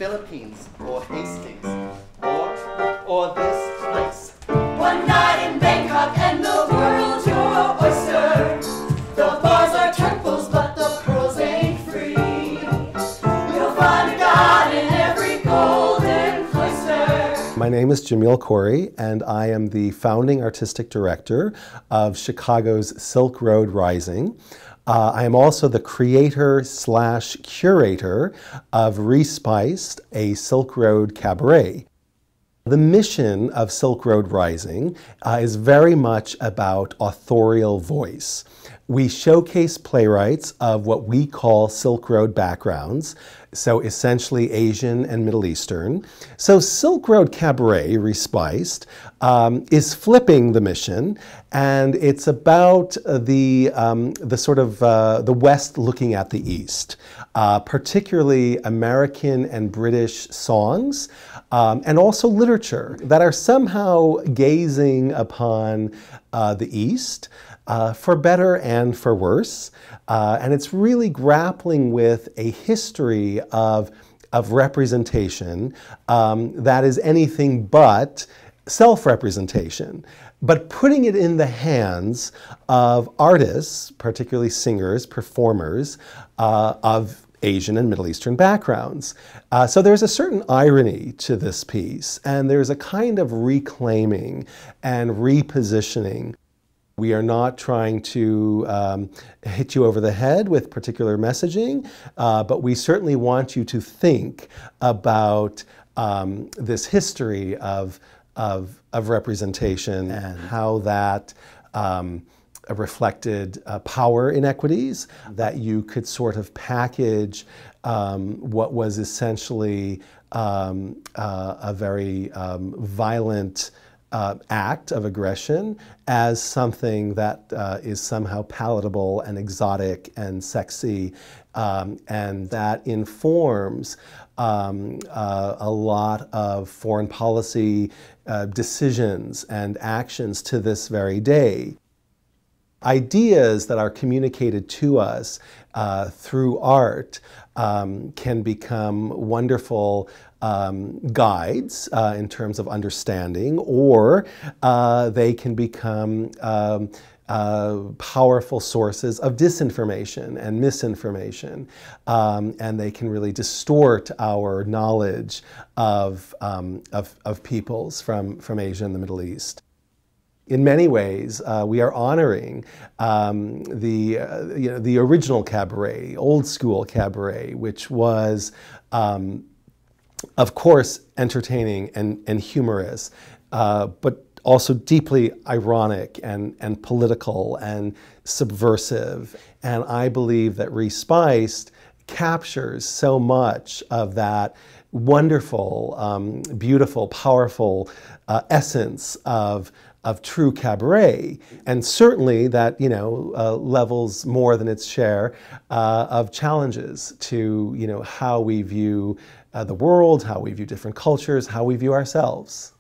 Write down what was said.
Philippines, or Hastings, or this place. One night in Bangkok and the world's your oyster. The bars are temples, but the pearls ain't free. You'll find a God in every golden cloister. My name is Jamil Khoury, and I am the founding artistic director of Chicago's Silk Road Rising. I am also the creator/curator of Respiced, a Silk Road Cabaret. The mission of Silk Road Rising is very much about authorial voice. We showcase playwrights of what we call Silk Road backgrounds, so essentially Asian and Middle Eastern. So Silk Road Cabaret, Respiced, is flipping the mission, and it's about the West looking at the East, particularly American and British songs, and also literature that are somehow gazing upon the East, for better and for worse. And it's really grappling with a history of representation that is anything but self-representation, but putting it in the hands of artists, particularly singers, performers, of Asian and Middle Eastern backgrounds. So there's a certain irony to this piece, and there's a kind of reclaiming and repositioning. We are not trying to hit you over the head with particular messaging, but we certainly want you to think about this history of representation and how that reflected power inequities, that you could sort of package what was essentially a very violent act of aggression as something that is somehow palatable and exotic and sexy, and that informs a lot of foreign policy decisions and actions to this very day. Ideas that are communicated to us through art can become wonderful guides in terms of understanding, or they can become powerful sources of disinformation and misinformation, and they can really distort our knowledge of peoples from Asia and the Middle East. In many ways, we are honoring the original cabaret, old school cabaret, which was, of course, entertaining and humorous, but also deeply ironic and political and subversive. And I believe that Respiced captures so much of that wonderful, beautiful, powerful essence of true cabaret, and certainly that levels more than its share of challenges to how we view the world, how we view different cultures, how we view ourselves.